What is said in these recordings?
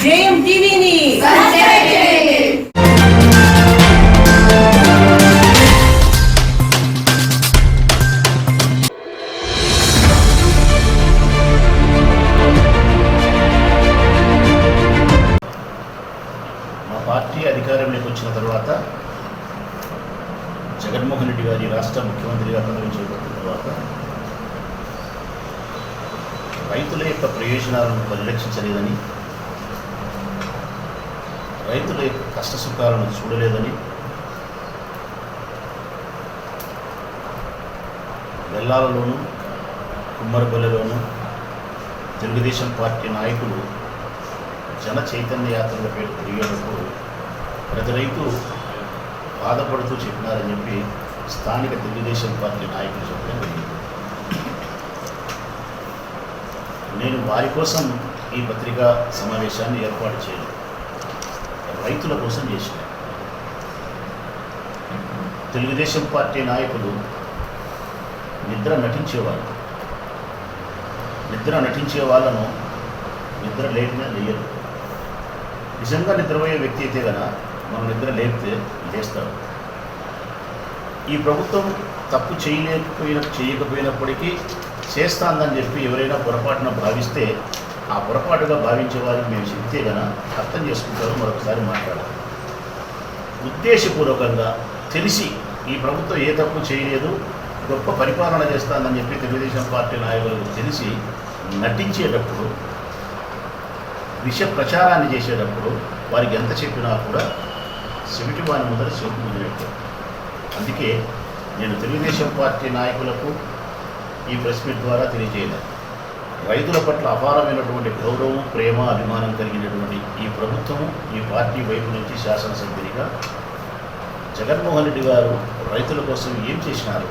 జయం టీవీని పార్టీ అధికారంలోకి వచ్చిన తర్వాత జగన్మోహన్ రెడ్డి గారి రాష్ట్ర ముఖ్యమంత్రిగా పదవి చేపట్టిన తర్వాత రైతుల యొక్క ప్రయోజనాలను పరిరక్షించలేదని, రైతుల యొక్క కష్టసుఖాలను చూడలేదని, వెల్లాలలోనూ కుమ్మరపల్లిలోనూ తెలుగుదేశం పార్టీ నాయకులు జన చైతన్య యాత్రల పేరు తిరిగేటప్పుడు ప్రతి రైతు బాధపడుతూ చెప్పినారని చెప్పి స్థానిక తెలుగుదేశం పార్టీ నాయకులు చెప్పడం జరిగింది. నేను వారి కోసం ఈ పత్రికా సమావేశాన్ని ఏర్పాటు చేయలేదు, రైతుల కోసం చేసిన. తెలుగుదేశం పార్టీ నాయకులు నిద్ర నటించే వాళ్ళను నిద్ర లేపినా లేయరు. నిజంగా నిద్రపోయే వ్యక్తి అయితే కనుక మనం నిద్ర లేపితే లేస్తారు. ఈ ప్రభుత్వం తప్పు చేయకపోయినప్పటికీ చేస్తాందని చెప్పి ఎవరైనా పొరపాటున భావిస్తే ఆ పొరపాటుగా భావించే వారికి మేము చెప్తే కనుక అర్థం చేసుకుంటారో మరొకసారి మాట్లాడాలి. ఉద్దేశపూర్వకంగా తెలిసి ఈ ప్రభుత్వం ఏ తప్పు చేయలేదు, గొప్ప పరిపాలన చేస్తానని చెప్పి తెలుగుదేశం పార్టీ నాయకులకు తెలిసి నటించేటప్పుడు, విష ప్రచారాన్ని చేసేటప్పుడు వారికి ఎంత చెప్పినా కూడా చెవిటి వాని ముందర చెవిటి ముందు. అందుకే నేను తెలుగుదేశం పార్టీ నాయకులకు ఈ ప్రెస్ మీట్ ద్వారా తెలియజేయలేదు. రైతుల పట్ల అపారమైనటువంటి గౌరవం, ప్రేమ, అభిమానం కలిగినటువంటి ఈ ప్రభుత్వము, ఈ పార్టీ వైపు నుంచి శాసనసభ్యునిగా జగన్మోహన్ రెడ్డి గారు రైతుల కోసం ఏం చేసినారు,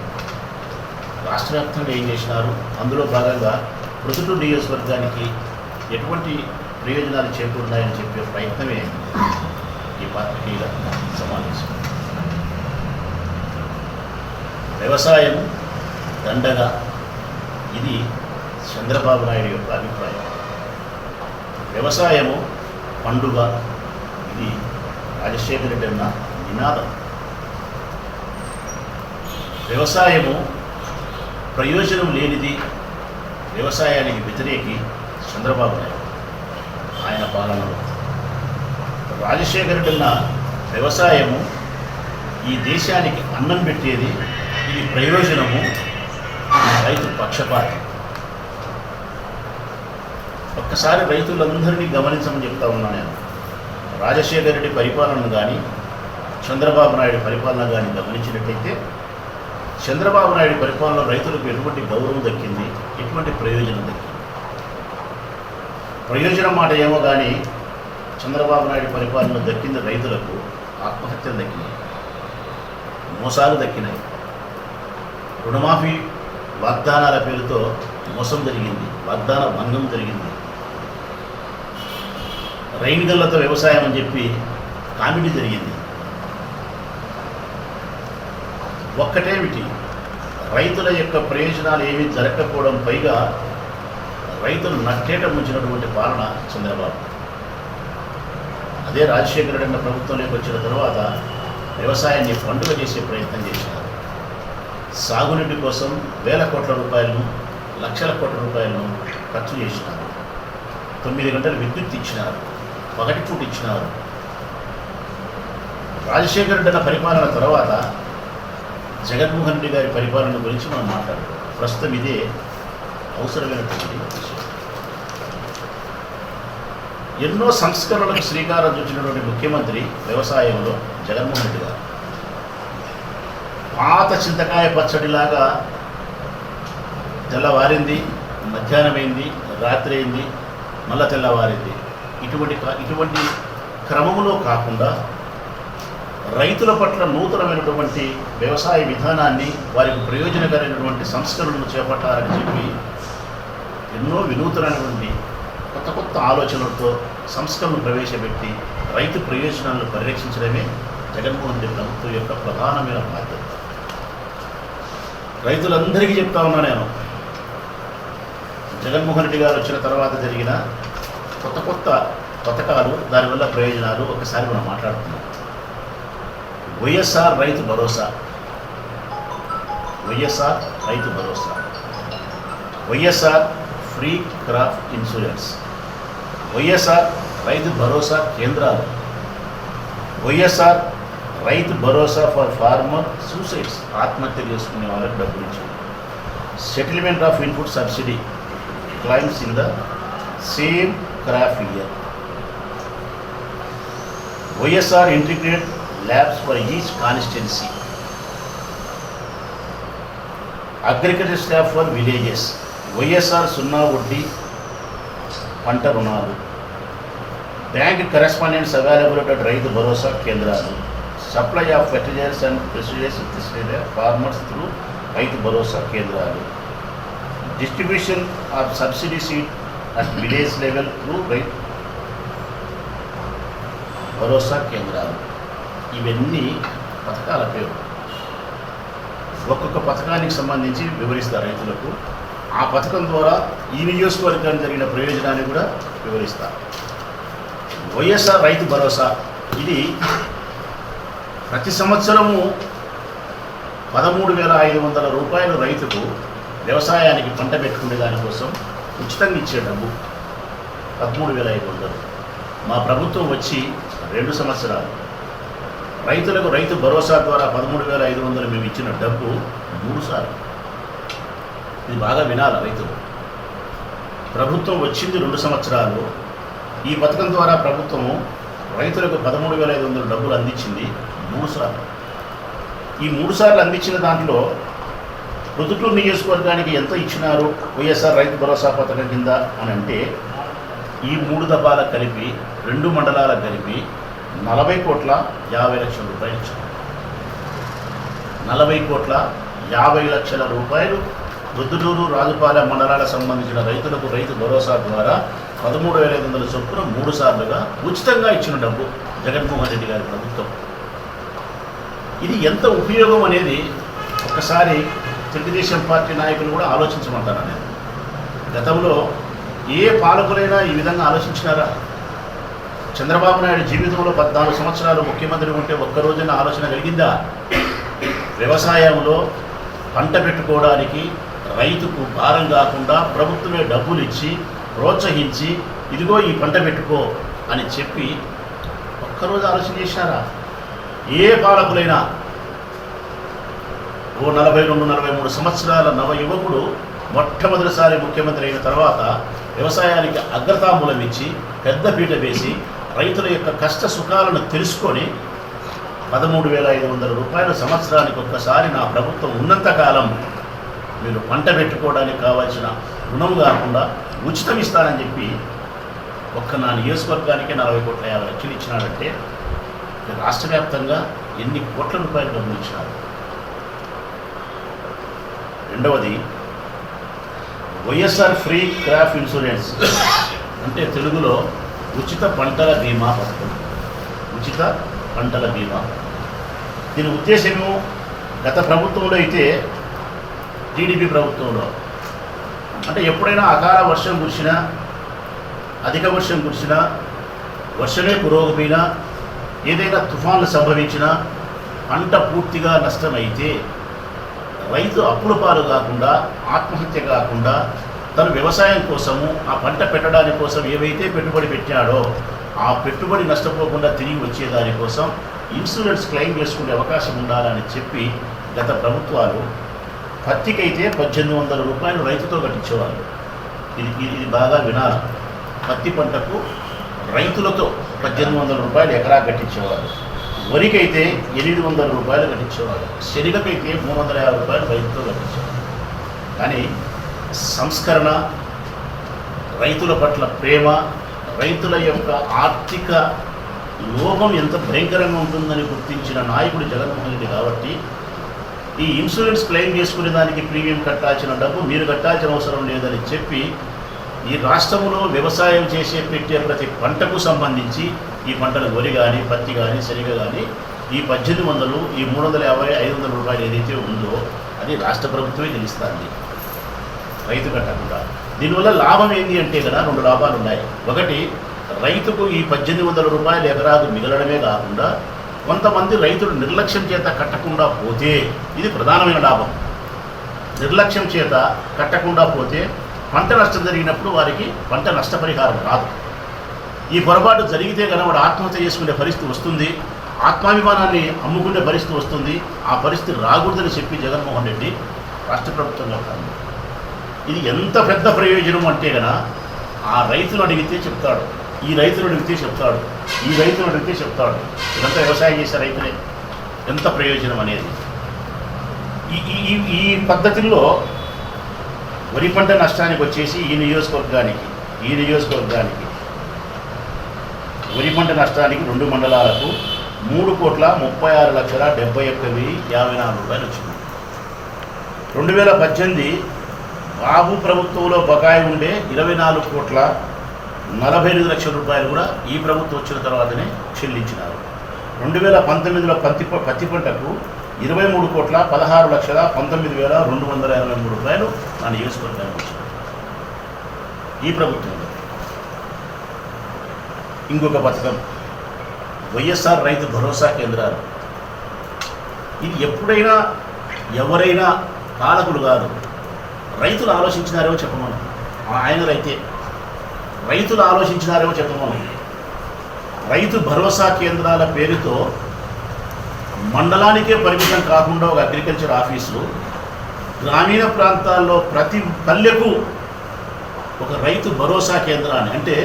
రాష్ట్ర వ్యాప్తంగా ఏం చేసినారు, అందులో భాగంగా ప్రొద్దుటూరు నియోజకవర్గానికి ఎటువంటి ప్రయోజనాలు చేకూరున్నాయని చెప్పే ప్రయత్నమే ఈ పార్టీల సమావేశం. వ్యవసాయం దండగా, ఇది చంద్రబాబు నాయుడు యొక్క అభిప్రాయం. వ్యవసాయము పండుగ, ఇది రాజశేఖర రెడ్డి అన్న నినాదం. వ్యవసాయము ప్రయోజనం లేనిది, వ్యవసాయానికి వ్యతిరేకి చంద్రబాబు నాయుడు ఆయన పాలనలో. రాజశేఖర రెడ్డి అన్న వ్యవసాయము ఈ దేశానికి అన్నం పెట్టేది, ఇది ప్రయోజనము, రైతు పక్షపాతి. ఒక్కసారి రైతులందరినీ గమనించమని చెప్తా ఉన్నా నేను. రాజశేఖర రెడ్డి పరిపాలనను కానీ చంద్రబాబు నాయుడు పరిపాలన కానీ గమనించినట్టయితే, చంద్రబాబు నాయుడు పరిపాలనలో రైతులకు ఎటువంటి గౌరవం దక్కింది, ఎటువంటి ప్రయోజనం దక్కింది. ప్రయోజనం మాట ఏమో కానీ చంద్రబాబు నాయుడు పరిపాలనలో దక్కింది రైతులకు ఆత్మహత్యలు దక్కినాయి, మోసాలు దక్కినాయి, రుణమాఫీ వాగ్దానాల పేరుతో మోసం జరిగింది, వాగ్దాన భంగం జరిగింది, రైన్ గన్లతో వ్యవసాయం అని చెప్పి కామెడీ జరిగింది. ఒక్కటేమిటి, రైతుల యొక్క ప్రయోజనాలు ఏమీ జరగకపోవడం, పైగా రైతులు నట్టేట ముంచినటువంటి పాలన చంద్రబాబు. అదే రాజశేఖర రెడ్డి అన్న ప్రభుత్వంలోకి వచ్చిన తర్వాత వ్యవసాయాన్ని పండుగ చేసే ప్రయత్నం చేసినారు. సాగునీటి కోసం వేల కోట్ల రూపాయలను, లక్షల కోట్ల రూపాయలను ఖర్చు చేసినారు. 9 గంటలు విద్యుత్ ఇచ్చినారు, పగటిపూట ఇచ్చినారు. రాజశేఖర రెడ్డి అన్న పరిపాలన తర్వాత జగన్మోహన్ రెడ్డి గారి పరిపాలన గురించి మనం మాట్లాడుతాం. ప్రస్తుతం ఇదే అవసరమైనటువంటి విషయం. ఎన్నో సంస్కరణలకు శ్రీకారం చుట్టినటువంటి ముఖ్యమంత్రి వ్యవసాయంలో జగన్మోహన్ రెడ్డి గారు. పాత చింతకాయ పచ్చడిలాగా తెల్లవారింది, మధ్యాహ్నమైంది, రాత్రి అయింది, మళ్ళా తెల్లవారింది, ఇటువంటి క్రమంలో కాకుండా రైతుల పట్ల నూతనమైనటువంటి వ్యవసాయ విధానాన్ని, వారికి ప్రయోజనకరమైనటువంటి సంస్కరణలు చేపట్టాలని చెప్పి ఎన్నో వినూతనమైనటువంటి కొత్త ఆలోచనలతో సంస్కరణలు ప్రవేశపెట్టి రైతు ప్రయోజనాలను పరిరక్షించడమే జగన్మోహన్ రెడ్డి ప్రభుత్వం యొక్క ప్రధానమైన బాధ్యత. రైతులందరికీ చెప్తా ఉన్నా నేను, జగన్మోహన్ రెడ్డి గారు వచ్చిన తర్వాత జరిగిన కొత్త పథకాలు, దానివల్ల ప్రయోజనాలు ఒకసారి మనం మాట్లాడుతున్నాం. YSR Rythu Bharosa, YSR Rythu Bharosa, YSR free crop insurance, YSR రైతు భరోసా కేంద్రాలు, YSR Rythu Bharosa for farmer suicides, ఆత్మహత్య చేసుకునే వాళ్ళకి డబ్బులు ఇచ్చింది, settlement of input subsidy claims in the same crop year, YSR integrated labs for each constituency, agriculture staff for villages, YSR సున్నా వడ్డీ పంట రుణాలు, bank correspondents available at Rythu Bharosa కేంద్రాలు, supply of fertilizers and pesticides farmers through Rythu Bharosa కేంద్రాలు, distribution of subsidy seed at village level through Rythu Bharosa కేంద్రాలు. ఇవన్నీ పథకాల పేరు. ఒక్కొక్క పథకానికి సంబంధించి వివరిస్తారు రైతులకు. ఆ పథకం ద్వారా ఈ నియోజకవర్గానికి జరిగిన ప్రయోజనాన్ని కూడా వివరిస్తారు. వైఎస్ఆర్ రైతు భరోసా ఇది ప్రతి సంవత్సరము 13,500 రూపాయలు రైతుకు వ్యవసాయానికి పంట పెట్టుకునే దానికోసం ఉచితంగా ఇచ్చే డబ్బు 13,500. మా ప్రభుత్వం వచ్చి 2 సంవత్సరాలు. రైతులకు రైతు భరోసా ద్వారా 13,500 మేము ఇచ్చిన డబ్బు 3 సార్లు. ఇది బాగా వినాలి రైతులు. ప్రభుత్వం వచ్చింది 2 సంవత్సరాలు. ఈ పథకం ద్వారా ప్రభుత్వము రైతులకు 13,500 డబ్బులు అందించింది 3 సార్లు. ఈ 3 సార్లు అందించిన దాంట్లో ప్రొద్దుటూరు నియోజకవర్గానికి ఎంత ఇచ్చినారు వైఎస్ఆర్ రైతు భరోసా పథకం కింద అని అంటే, ఈ 3 దఫాలకు కలిపి 2 మండలాలకు కలిపి 40,50,00,000 రూపాయలు ఇచ్చారు. 40,50,00,000 రూపాయలు ప్రొద్దుటూరు, రాజుపాలెం మండలాలకు సంబంధించిన రైతులకు రైతు భరోసా ద్వారా 13,500 చొప్పున 3 సార్లుగా ఉచితంగా ఇచ్చిన డబ్బు జగన్మోహన్ రెడ్డి గారి ప్రభుత్వం. ఇది ఎంత ఉపయోగం అనేది ఒకసారి తెలుగుదేశం పార్టీ నాయకులు కూడా ఆలోచించమంటారా? నేను గతంలో ఏ పాలకులైనా ఈ విధంగా ఆలోచించినారా? చంద్రబాబు నాయుడు జీవితంలో 14 సంవత్సరాలు ముఖ్యమంత్రి ఉంటే ఒక్కరోజున ఆలోచన కలిగిందా? వ్యవసాయంలో పంట పెట్టుకోవడానికి రైతుకు భారం కాకుండా ప్రభుత్వమే డబ్బులు ఇచ్చి ప్రోత్సహించి ఇదిగో ఈ పంట పెట్టుకో అని చెప్పి ఒక్కరోజు ఆలోచన చేశారా? ఏ పాలకులైనా ఓ 42-43 సంవత్సరాల నవ యువకుడు మొట్టమొదటిసారి ముఖ్యమంత్రి అయిన తర్వాత వ్యవసాయానికి అగ్రతాంబూలం ఇచ్చి పెద్దపీట వేసి రైతుల యొక్క కష్ట సుఖాలను తెలుసుకొని 13,500 రూపాయలు సంవత్సరానికి ఒక్కసారి నా ప్రభుత్వం ఉన్నంతకాలం మీరు పంట పెట్టుకోవడానికి కావాల్సిన రుణం కాకుండా ఉచితం ఇస్తానని చెప్పి నా నియోజకవర్గానికి 40,50,00,000 ఇచ్చినాడంటే రాష్ట్ర వ్యాప్తంగా ఎన్ని కోట్ల రూపాయలు డబ్బులు ఇచ్చినారు. రెండవది వైఎస్ఆర్ ఫ్రీ క్రాప్ ఇన్సూరెన్స్, అంటే తెలుగులో ఉచిత పంటల బీమా పథకం. ఉచిత పంటల బీమా దీని ఉద్దేశము గత ప్రభుత్వంలో అయితే టీడీపీ ప్రభుత్వంలో అంటే ఎప్పుడైనా అకాల వర్షం కురిసినా, అధిక వర్షం కురిసినా, వర్షమే కురవకపోయినా, ఏదైనా తుఫాన్లు సంభవించినా, పంట పూర్తిగా నష్టమైతే రైతు అప్పుల పాలు కాకుండా, ఆత్మహత్య కాకుండా, తను వ్యవసాయం కోసము ఆ పంట పెట్టడానికి కోసం ఏవైతే పెట్టుబడి పెట్టాడో ఆ పెట్టుబడి నష్టపోకుండా తిరిగి వచ్చేదానికోసం ఇన్సూరెన్స్ క్లెయిమ్ చేసుకునే అవకాశం ఉండాలని చెప్పి గత ప్రభుత్వాలు పత్తికైతే 1,800 రూపాయలు రైతుతో కట్టించేవాళ్ళు. ఇది బాగా వినాలి. పత్తి పంటకు రైతులతో 1,800 రూపాయలు ఎకరా కట్టించేవారు. వరికైతే 800 రూపాయలు కట్టించేవారు. శనగకైతే 350 రూపాయలు రైతుతో కట్టించేవారు. కానీ సంస్కరణ, రైతుల పట్ల ప్రేమ, రైతుల యొక్క ఆర్థిక లోపం ఎంత భయంకరంగా ఉంటుందని గుర్తించిన నాయకుడు జగన్మోహన్ రెడ్డి కాబట్టి ఈ ఇన్సూరెన్స్ క్లెయిమ్ చేసుకునే దానికి ప్రీమియం కట్టాల్సిన డబ్బు మీరు కట్టాల్సిన అవసరం లేదని చెప్పి ఈ రాష్ట్రంలో వ్యవసాయం పెట్టే ప్రతి పంటకు సంబంధించి ఈ పంటలు వరి కానీ, పత్తి కానీ, శనగ కానీ ఈ 1,800, ఈ 350, 500 రూపాయలు ఏదైతే ఉందో అది రాష్ట్ర ప్రభుత్వమే తెలుస్తుంది రైతు కట్టకుండా. దీనివల్ల లాభం ఏంటి అంటే కదా 2 లాభాలు ఉన్నాయి. ఒకటి, రైతుకు ఈ 1800 రూపాయలు ఎకరాకు మిగలడమే కాకుండా కొంతమంది రైతులు నిర్లక్ష్యం చేత కట్టకుండా పోతే ఇది ప్రధానమైన లాభం. నిర్లక్ష్యం చేత కట్టకుండా పోతే పంట నష్టం జరిగినప్పుడు వారికి పంట నష్టపరిహారం రాదు. ఈ పొరపాటు జరిగితే కనుక వాడు ఆత్మహత్య చేసుకునే పరిస్థితి వస్తుంది, ఆత్మాభిమానాన్ని అమ్ముకునే పరిస్థితి వస్తుంది. ఆ పరిస్థితి రాకూడదని చెప్పి జగన్మోహన్ రెడ్డి రాష్ట్ర ప్రభుత్వం చెప్తాను. ఇది ఎంత పెద్ద ప్రయోజనం అంటే కనుక ఆ రైతులు అడిగితే చెప్తాడు, ఈ రైతులు అడిగితే చెప్తాడు, ఈ రైతులు అడిగితే చెప్తాడు. ఇదంతా వ్యవసాయం చేసే రైతులే ఎంత ప్రయోజనం అనేది. ఈ పద్ధతుల్లో వరి పంట నష్టానికి వచ్చేసి ఈ నియోజకవర్గానికి వరి పంట నష్టానికి 2 మండలాలకు 3,36,71,054 రూపాయలు వచ్చింది. 2018 బాబు ప్రభుత్వంలో బకాయి ఉండే 24,45,00,000 రూపాయలు కూడా ఈ ప్రభుత్వం వచ్చిన తర్వాతనే చెల్లించినారు. 2019లో పత్తి పంటకు 23,16,19,283 రూపాయలు నా నియోజకవర్గానికి వచ్చింది ఈ ప్రభుత్వంలో. ఇంకొక పథకం వైఎస్ఆర్ రైతు భరోసా కేంద్రాలు. ఇది ఎప్పుడైనా ఎవరైనా పాలకులు కాదు, రైతులు ఆలోచించినారేమో చెప్పమను. ఆయన రైతులు ఆలోచించినారేమో చెప్పమను. రైతు భరోసా కేంద్రాల పేరుతో మండలానికే పరిమితం కాకుండా ఒక అగ్రికల్చర్ ఆఫీసు, గ్రామీణ ప్రాంతాల్లో ప్రతి పల్లెకు ఒక రైతు భరోసా కేంద్రాన్ని, అంటే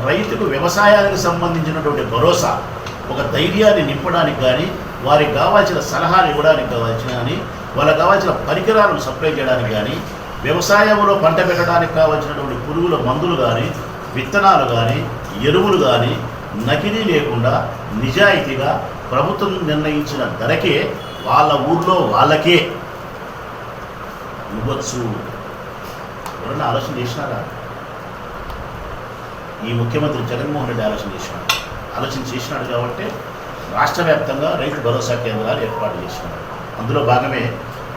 రైతుకు వ్యవసాయానికి సంబంధించినటువంటి భరోసా, ఒక ధైర్యాన్ని నింపడానికి కానీ, వారికి కావాల్సిన సలహాలు ఇవ్వడానికి కానీ, వాళ్ళకి కావాల్సిన పరికరాలను సప్లై చేయడానికి కానీ, వ్యవసాయంలో పంట పెట్టడానికి కావాల్సినటువంటి పురుగుల మందులు కానీ, విత్తనాలు కానీ, ఎరువులు కానీ నకిలీ లేకుండా నిజాయితీగా ప్రభుత్వం నిర్ణయించిన ధరకే వాళ్ళ ఊర్లో వాళ్ళకే ఇవ్వచ్చు. ఎవరన్నా ఆలోచన చేసినారా? ఈ ముఖ్యమంత్రి జగన్మోహన్ రెడ్డి ఆలోచన చేసినాడు కాబట్టి రాష్ట్ర వ్యాప్తంగా రైతు భరోసా కేంద్రాలు ఏర్పాటు చేసినాడు. అందులో భాగమే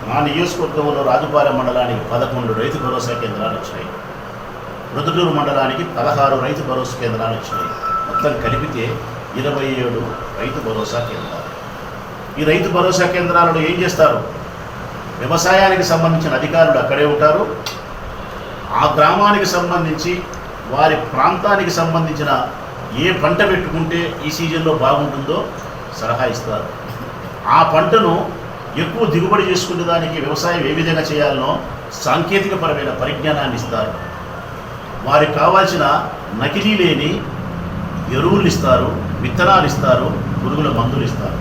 మా నియోజకవర్గంలో రాజుపాలెం మండలానికి 11 రైతు భరోసా కేంద్రాలు వచ్చినాయి. ప్రొద్దుటూరు మండలానికి 16 రైతు భరోసా కేంద్రాలు వచ్చినాయి. మొత్తం కలిపితే 27 రైతు భరోసా కేంద్రాలు. ఈ రైతు భరోసా కేంద్రాలలో ఏం చేస్తారు? వ్యవసాయానికి సంబంధించిన అధికారులు అక్కడే ఉంటారు. ఆ గ్రామానికి సంబంధించి వారి ప్రాంతానికి సంబంధించిన ఏ పంట పెట్టుకుంటే ఈ సీజన్లో బాగుంటుందో సలహా ఇస్తారు. ఆ పంటను ఎక్కువ దిగుబడి చేసుకునే దానికి వ్యవసాయం ఏ విధంగా చేయాలనో సాంకేతికపరమైన పరిజ్ఞానాన్ని ఇస్తారు. వారికి కావాల్సిన నకిలీ లేని ఎరువులు ఇస్తారు, విత్తనాలు ఇస్తారు, పురుగుల మందులు ఇస్తారు.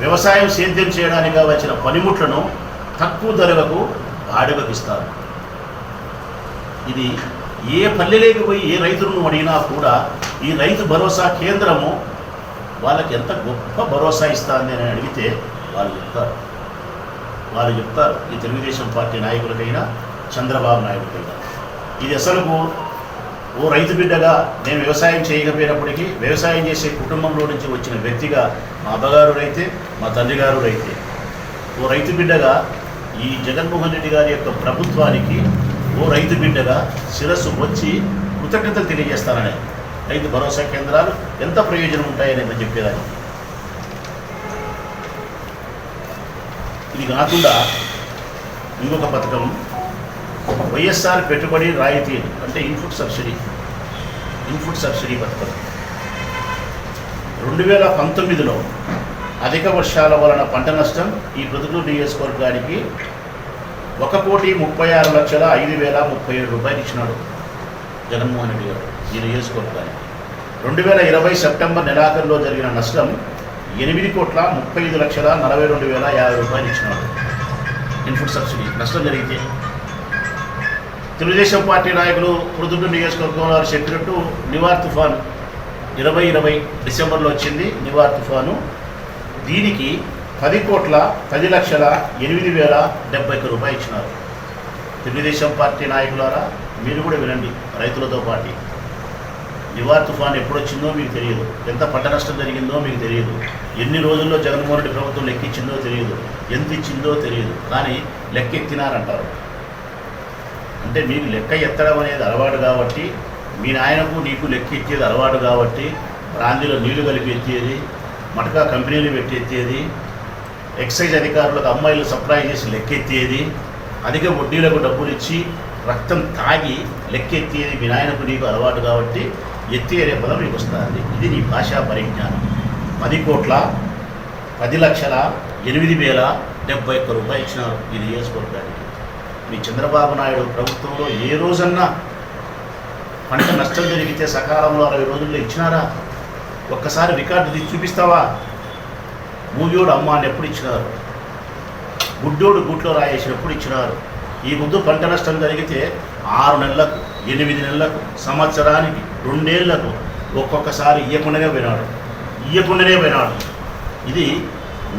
వ్యవసాయం సేద్యం చేయడానికి కావాల్సిన పనిముట్లను తక్కువ ధరకు బాడుగకు ఇస్తారు. ఇది ఏ పల్లెలోకి పోయి ఏ రైతులను అడిగినా కూడా ఈ రైతు భరోసా కేంద్రము వాళ్ళకి ఎంత గొప్ప భరోసా ఇస్తుంది అని అడిగితే వాళ్ళు చెప్తారు. ఈ తెలుగుదేశం పార్టీ నాయకులకైనా చంద్రబాబు నాయుడుకైనా ఇది అసలుకు ఓ రైతు బిడ్డగా నేను వ్యవసాయం చేయకపోయినప్పటికీ వ్యవసాయం చేసే కుటుంబంలో నుంచి వచ్చిన వ్యక్తిగా మా అబ్బగారు రైతే, మా తండ్రి గారు రైతే, ఓ రైతు బిడ్డగా ఈ జగన్మోహన్ రెడ్డి గారి యొక్క ప్రభుత్వానికి ఓ రైతు బిడ్డగా శిరస్సు వచ్చి కృతజ్ఞతలు తెలియజేస్తానని రైతు భరోసా కేంద్రాలు ఎంత ప్రయోజనం ఉంటాయని చెప్పేదాన్ని. ఇది కాకుండా ఇంకొక పథకం వైఎస్ఆర్ పెట్టుబడి రాయితీ, అంటే ఇన్పుట్ సబ్సిడీ పథకం. 2019లో అధిక వర్షాల వలన పంట నష్టం ఈ ప్రొద్దుటూరు నియోజకవర్గానికి 1,36,05,037 రూపాయలు ఇచ్చినాడు జగన్మోహన్ రెడ్డి గారు ఈ నియోజకవర్గానికి. 2020 సెప్టెంబర్ నెలాఖరులో జరిగిన నష్టం 8,35,42,050 రూపాయలు ఇచ్చినాడు. ఇన్పుట్ సబ్సిడీ నష్టం జరిగితే తెలుగుదేశం పార్టీ నాయకులు ప్రొద్దుటూరు నియోజకవర్గంలో వారు చెప్పినట్టు నివార్ తుఫాను 2020 డిసెంబర్లో వచ్చింది. నివార్ తుఫాను దీనికి 10,10,08,070 రూపాయలు ఇచ్చినారు. తెలుగుదేశం పార్టీ నాయకులారా మీరు కూడా వినండి, రైతులతో పాటు. నివార్ తుఫాను ఎప్పుడు వచ్చిందో మీకు తెలియదు, ఎంత పంట నష్టం జరిగిందో మీకు తెలియదు, ఎన్ని రోజుల్లో జగన్మోహన్ రెడ్డి ప్రభుత్వం లెక్కించిందో తెలియదు, ఎంత ఇచ్చిందో తెలియదు, కానీ లెక్కెత్తినారంటారు. అంటే మీకు లెక్క ఎత్తడం అనేది అలవాటు కాబట్టి మీ నాయనకు నీకు లెక్క ఎత్తేది అలవాటు కాబట్టి బ్రాందీలో నీళ్లు కలిపి ఎత్తేది, మటకా కంపెనీలు పెట్టి ఎత్తేది, ఎక్సైజ్ అధికారులకు అమ్మాయిలు సప్లై చేసి లెక్కెత్తేది, అధిక వడ్డీలకు డబ్బులు ఇచ్చి రక్తం తాగి లెక్కెత్తేది మీ నాయనకు నీకు అలవాటు కాబట్టి ఎత్తి అనే పదం నీకు వస్తుంది. ఇది నీ భాషా పరిజ్ఞానం. 10,10,8,071 రూపాయలు ఇచ్చినారు ఈ నియోజకవర్గానికి. మీ చంద్రబాబు నాయుడు ప్రభుత్వంలో ఏ రోజన్నా పంట నష్టం జరిగితే సకాలంలో 60 రోజుల్లో ఇచ్చినారా? ఒక్కసారి రికార్డు తీసి చూపిస్తావా? మూగోడు అమ్మాన్ని ఎప్పుడు ఇచ్చినారు? గుడ్డోడు గుట్లో రాయేసినప్పుడు ఇచ్చినారు. ఈ ముద్దు పంట నష్టం జరిగితే 6 నెలలకు, 8 నెలలకు, సంవత్సరానికి, 2 ఏళ్లకు ఒక్కొక్కసారి ఇయ్యకుండానే పోయినాడు. ఇది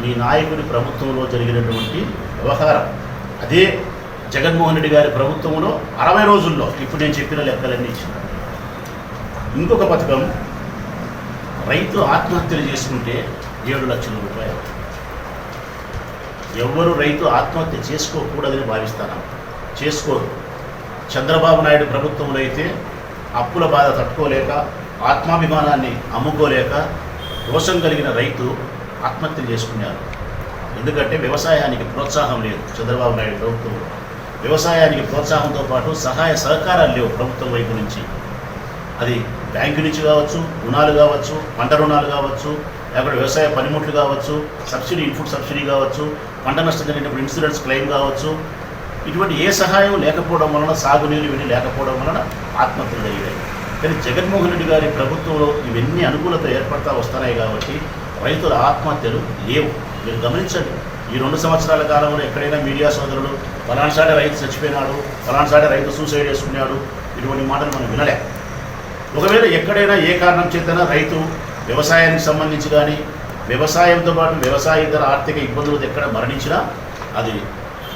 మీ నాయకుడి ప్రభుత్వంలో జరిగినటువంటి వ్యవహారం. అదే జగన్మోహన్ రెడ్డి గారి ప్రభుత్వంలో 60 రోజుల్లో ఇప్పుడు నేను చెప్పిన లెక్కలన్నీ ఇచ్చినారు. ఇంకొక పథకం, రైతు ఆత్మహత్యలు చేసుకుంటే 7 లక్షల రూపాయలు. ఎవరు రైతు ఆత్మహత్య చేసుకోకూడదని భావిస్తాను, చేసుకోరు. చంద్రబాబు నాయుడు ప్రభుత్వంలో అయితే అప్పుల బాధ తట్టుకోలేక, ఆత్మాభిమానాన్ని అమ్ముకోలేక రోషం కలిగిన రైతు ఆత్మహత్యలు చేసుకున్నారు. ఎందుకంటే వ్యవసాయానికి ప్రోత్సాహం లేదు చంద్రబాబు నాయుడు ప్రభుత్వంలో. వ్యవసాయానికి ప్రోత్సాహంతో పాటు సహాయ సహకారాలు లేవు ప్రభుత్వం వైపు నుంచి. అది బ్యాంకు నుంచి కావచ్చు, రుణాలు కావచ్చు, పంట రుణాలు కావచ్చు, లేకపోతే వ్యవసాయ పనిముట్లు కావచ్చు, సబ్సిడీ, ఇన్పుట్ సబ్సిడీ కావచ్చు, పంట నష్టం జరిగినప్పుడు ఇన్సూరెన్స్ క్లెయిమ్ కావచ్చు. ఇటువంటి ఏ సహాయం లేకపోవడం వలన, సాగునీరు ఇవన్నీ లేకపోవడం వలన ఆత్మహత్యలు జరిగాయి. కానీ జగన్మోహన్ రెడ్డి గారి ప్రభుత్వంలో ఇవన్నీ అనుకూలత ఏర్పడతా వస్తున్నాయి కాబట్టి రైతుల ఆత్మహత్యలు లేవు. మీరు గమనించండి, ఈ 2 సంవత్సరాల కాలంలో ఎక్కడైనా మీడియా సోదరులు ఫలానాసాడే రైతు చచ్చిపోయినాడు, ఫలానాసాడే రైతు సూసైడ్ చేసుకున్నాడు, ఇటువంటి మాటలు మనం వినలే. ఒకవేళ ఎక్కడైనా ఏ కారణం చేతనా రైతు వ్యవసాయానికి సంబంధించి కానీ, వ్యవసాయంతో పాటు వ్యవసాయేతర ఆర్థిక ఇబ్బందులు ఎక్కడ మరణించినా అది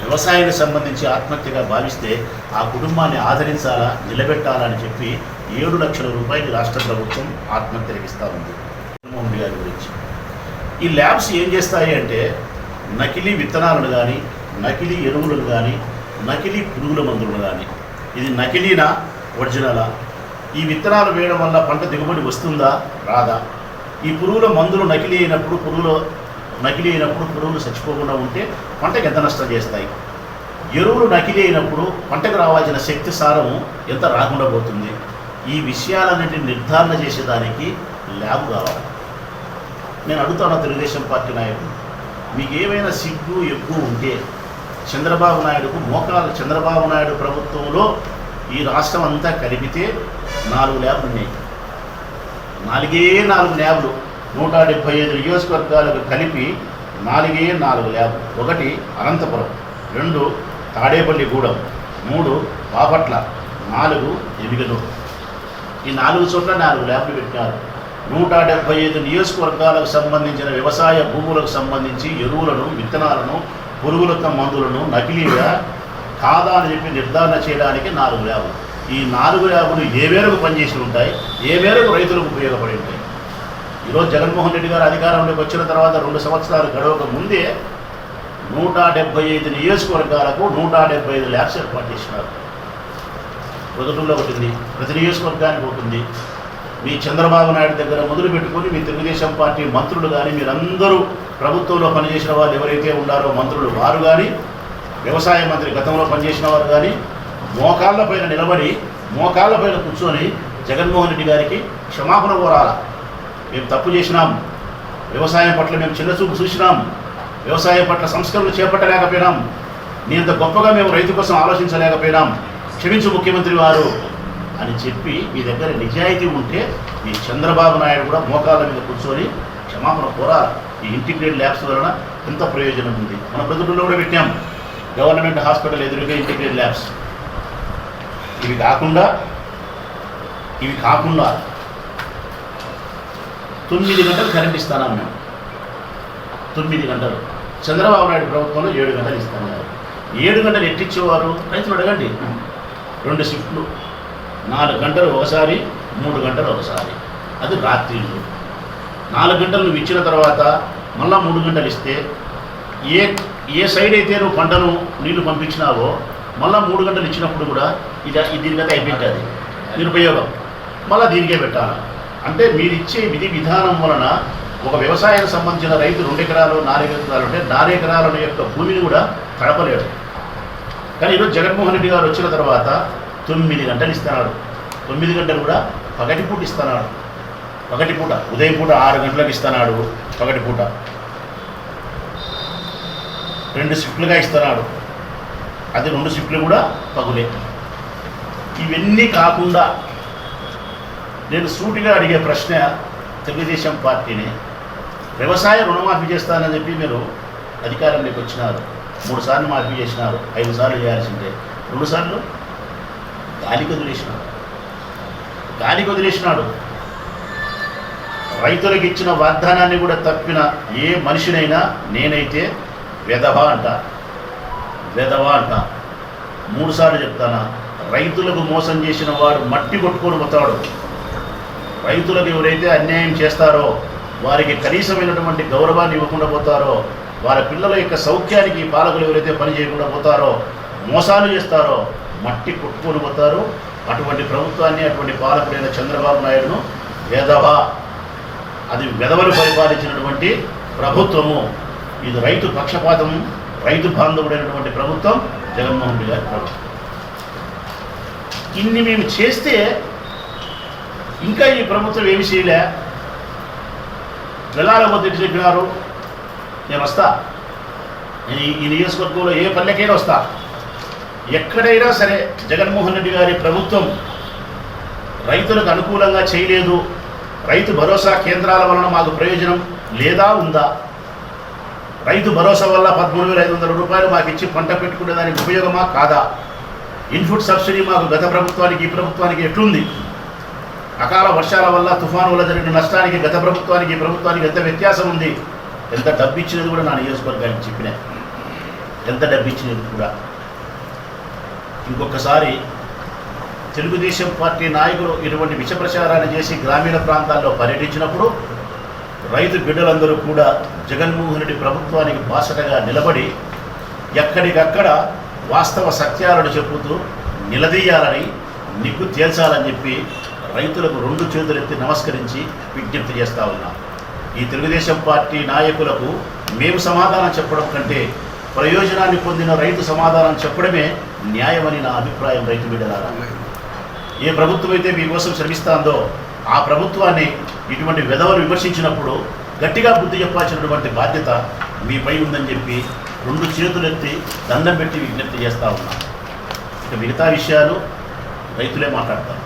వ్యవసాయానికి సంబంధించి ఆత్మహత్యగా భావిస్తే ఆ కుటుంబాన్ని ఆదరించాలా, నిలబెట్టాలని చెప్పి 7 లక్షల రూపాయలు రాష్ట్ర ప్రభుత్వం ఆత్మహత్యలకు ఇస్తూ ఉంది. జగన్మోహన్ రెడ్డి గారి గురించి ఈ ల్యాబ్స్ ఏం చేస్తాయి అంటే, నకిలీ విత్తనాలను కానీ, నకిలీ ఎరువులను కానీ, నకిలీ పురుగుల మందులను కానీ, ఇది నకిలీనా ఒరిజినలా, ఈ విత్తనాలు వేయడం వల్ల పంట దిగుబడి వస్తుందా రాదా, ఈ పురుగుల మందులు నకిలీ అయినప్పుడు పురుగులు చచ్చిపోకుండా ఉంటే పంటకు ఎంత నష్టం చేస్తాయి, ఎరువులు నకిలీ అయినప్పుడు పంటకు రావాల్సిన శక్తి సారము ఎంత రాకుండా పోతుంది, ఈ విషయాలన్నింటినీ నిర్ధారణ చేసేదానికి ల్యాబ్ కావాలి. నేను అడుగుతాను తెలుగుదేశం పార్టీ నాయకులు, మీకు ఏమైనా సిగ్గు ఎక్కువ ఉంటే చంద్రబాబు నాయుడు ప్రభుత్వంలో ఈ రాష్ట్రం అంతా కలిపితే 4 ల్యాబ్లు ఉన్నాయి. 4 ల్యాబ్లు 175 నియోజకవర్గాలకు కలిపి 4 ల్యాబ్లు. 1 అనంతపురం, 2 తాడేపల్లిగూడెం, 3 బాపట్ల, 4 ఎమిగనూరు. ఈ 4 చోట్ల 4 ల్యాబ్లు పెట్టినారు. 175 నియోజకవర్గాలకు సంబంధించిన వ్యవసాయ భూములకు సంబంధించి ఎరువులను, విత్తనాలను, పురుగుల మందులను నకిలీగా కాదా అని చెప్పి నిర్ధారణ చేయడానికి 4 ల్యాబ్లు. ఈ 4 ల్యాబ్లు ఏ మేరకు పనిచేసి ఉంటాయి, ఏ మేరకు రైతులకు ఉపయోగపడి ఉంటాయి. ఈరోజు జగన్మోహన్ రెడ్డి గారు అధికారంలోకి వచ్చిన తర్వాత 2 సంవత్సరాలు గడవక ముందే 175 నియోజకవర్గాలకు 175 ల్యాబ్స్ ఏర్పాటు చేసినారు. ప్రొద్దుటూరులో ఒకటి, ప్రతి నియోజకవర్గానికి ఒకటి. మీ చంద్రబాబు నాయుడు దగ్గర మొదలు పెట్టుకొని మీ తెలుగుదేశం పార్టీ మంత్రులు కానీ, మీరందరూ ప్రభుత్వంలో పనిచేసిన వాళ్ళు ఎవరైతే ఉన్నారో మంత్రులు వారు కానీ, వ్యవసాయ మంత్రి గతంలో పనిచేసిన వారు కానీ మోకాళ్ళ పైన నిలబడి, మోకాళ్ళ పైన కూర్చొని జగన్మోహన్ రెడ్డి గారికి క్షమాపణ కోరాల. మేము తప్పు చేసినాం, వ్యవసాయం పట్ల మేము చిన్నచూపు చూసినాం, వ్యవసాయం పట్ల సంస్కరణలు చేపట్టలేకపోయినాం, నీంత గొప్పగా మేము రైతు కోసం ఆలోచించలేకపోయినాం, క్షమించు ముఖ్యమంత్రి వారు అని చెప్పి మీ దగ్గర నిజాయితీ ఉంటే మీ చంద్రబాబు నాయుడు కూడా మోకాళ్ళ మీద కూర్చొని క్షమాపణ కోరాలి. ఈ ఇంటిగ్రేటెడ్ ల్యాబ్స్ వలన ఎంత ప్రయోజనం ఉంది. మన ప్రజల్లో కూడా పెట్టాం గవర్నమెంట్ హాస్పిటల్ ఎదురుగా ఇంటిగ్రేటెడ్ ల్యాబ్స్. ఇవి కాకుండా 9 గంటలు కరెంట్ ఇస్తాను మేము. 9 గంటలు. చంద్రబాబు నాయుడు ప్రభుత్వంలో 7 గంటలు ఇస్తున్నారు. 7 గంటలు ఎట్టిచ్చేవారు రైతులు అడగండి. 2 షిఫ్ట్లు, 4 గంటలు ఒకసారి, 3 గంటలు ఒకసారి. అది రాత్రిళ్ళు. 4 గంటలు నువ్వు ఇచ్చిన తర్వాత మళ్ళీ 3 గంటలు ఇస్తే ఏ సైడ్ అయితే నువ్వు పంటను నీళ్లు పంపించినావో మళ్ళీ 3 గంటలు ఇచ్చినప్పుడు కూడా దీనికైతే అయిపోయింది. నిరుపయోగం. మళ్ళీ దీనికే పెట్టాలి. అంటే మీరు ఇచ్చే విధి విధానం వలన ఒక వ్యవసాయానికి సంబంధించిన రైతు 2 ఎకరాలు 4 ఎకరాలు అంటే 4 ఎకరాల యొక్క భూమిని కూడా కడపలేడు. కానీ ఈరోజు జగన్మోహన్ రెడ్డి గారు వచ్చిన తర్వాత 9 గంటలు ఇస్తున్నాడు. 9 గంటలు కూడా పగటిపూట ఇస్తున్నాడు. పగటిపూట ఉదయం పూట 6 గంటలకు ఇస్తున్నాడు. పగటిపూట 2 షిఫ్ట్లుగా ఇస్తున్నాడు. అది 2 షిఫ్ట్లు కూడా పగులే. ఇవన్నీ కాకుండా నేను సూటిగా అడిగే ప్రశ్న తెలుగుదేశం పార్టీని, వ్యవసాయ రుణమాఫీ చేస్తానని చెప్పి మీరు అధికారంలోకి వచ్చినారు. 3 సార్లు మాఫీ చేసినారు. 5 సార్లు చేయాల్సిందే 2 సార్లు గాలికి వదిలేసినాడు. రైతులకు ఇచ్చిన వాగ్దానాన్ని కూడా తప్పిన ఏ మనిషినైనా నేనైతే వెధవ అంట. 3 సార్లు చెప్తానా, రైతులకు మోసం చేసిన వాడు మట్టి కొట్టుకొని పోతాడు. రైతులకు ఎవరైతే అన్యాయం చేస్తారో, వారికి కనీసమైనటువంటి గౌరవాన్ని ఇవ్వకుండా పోతారో, వారి పిల్లల యొక్క సౌఖ్యానికి పాలకులు ఎవరైతే పని చేయకుండా పోతారో, మోసాలు చేస్తారో మట్టి కొట్టుకొని పోతారు. అటువంటి ప్రభుత్వాన్ని, అటువంటి పాలకుడైన చంద్రబాబు నాయుడును వెధవ, అది వెధవలు పరిపాలించినటువంటి ప్రభుత్వము. ఇది రైతు పక్షపాతం, రైతు బాంధవుడైనటువంటి ప్రభుత్వం జగన్మోహన్ రెడ్డి గారి ప్రభుత్వం. ఇన్ని మేము చేస్తే ఇంకా ఈ ప్రభుత్వం ఏమి చేయలే. వెళ్ళాల వద్ద చెప్పినారు, నేను వస్తా, నేను ఈ నియోజకవర్గంలో ఏ పల్లెకైనా వస్తా. ఎక్కడైనా సరే జగన్మోహన్ రెడ్డి గారి ప్రభుత్వం రైతులకు అనుకూలంగా చేయలేదు, రైతు భరోసా కేంద్రాల వలన మాకు ప్రయోజనం లేదా ఉందా, రైతు భరోసా వల్ల 13,500 రూపాయలు మాకు ఇచ్చి పంట పెట్టుకునేదానికి ఉపయోగమా కాదా, ఇన్పుట్ సబ్సిడీ మాకు గత ప్రభుత్వానికి ఈ ప్రభుత్వానికి ఎట్లుంది, అకాల వర్షాల వల్ల తుఫాను వల్ల జరిగిన నష్టానికి గత ప్రభుత్వానికి ఈ ప్రభుత్వానికి ఎంత వ్యత్యాసం ఉంది, ఎంత డబ్బు ఇచ్చినది కూడా నా నియోజకవర్గానికి చెప్పినా, ఎంత డబ్బు ఇచ్చినది కూడా. ఇంకొకసారి తెలుగుదేశం పార్టీ నాయకులు ఇటువంటి విష ప్రచారాన్ని చేసి గ్రామీణ ప్రాంతాల్లో పర్యటించినప్పుడు రైతు బిడ్డలందరూ కూడా జగన్మోహన్ రెడ్డి ప్రభుత్వానికి బాసటగా నిలబడి ఎక్కడికక్కడ వాస్తవ సత్యాలను చెబుతూ నిలదీయాలని, నిగ్గు తేల్చాలని చెప్పి రైతులకు 2 చేతులెత్తి నమస్కరించి విజ్ఞప్తి చేస్తూ ఉన్నాం. ఈ తెలుగుదేశం పార్టీ నాయకులకు మేము సమాధానం చెప్పడం కంటే ప్రయోజనాన్ని పొందిన రైతు సమాధానం చెప్పడమే న్యాయమని నా అభిప్రాయం. రైతు బిడ్డలారా, ఏ ప్రభుత్వం అయితే మీకోసం శ్రమిస్తుందో ఆ ప్రభుత్వాన్ని ఇటువంటి వెధవలు విమర్శించినప్పుడు గట్టిగా బుద్ధి చెప్పాల్సినటువంటి బాధ్యత మీపై ఉందని చెప్పి 2 చేతులెత్తి దండం పెట్టి విజ్ఞప్తి చేస్తూ ఉన్నాం. ఇక మిగతా విషయాలు రైతులే మాట్లాడతారు.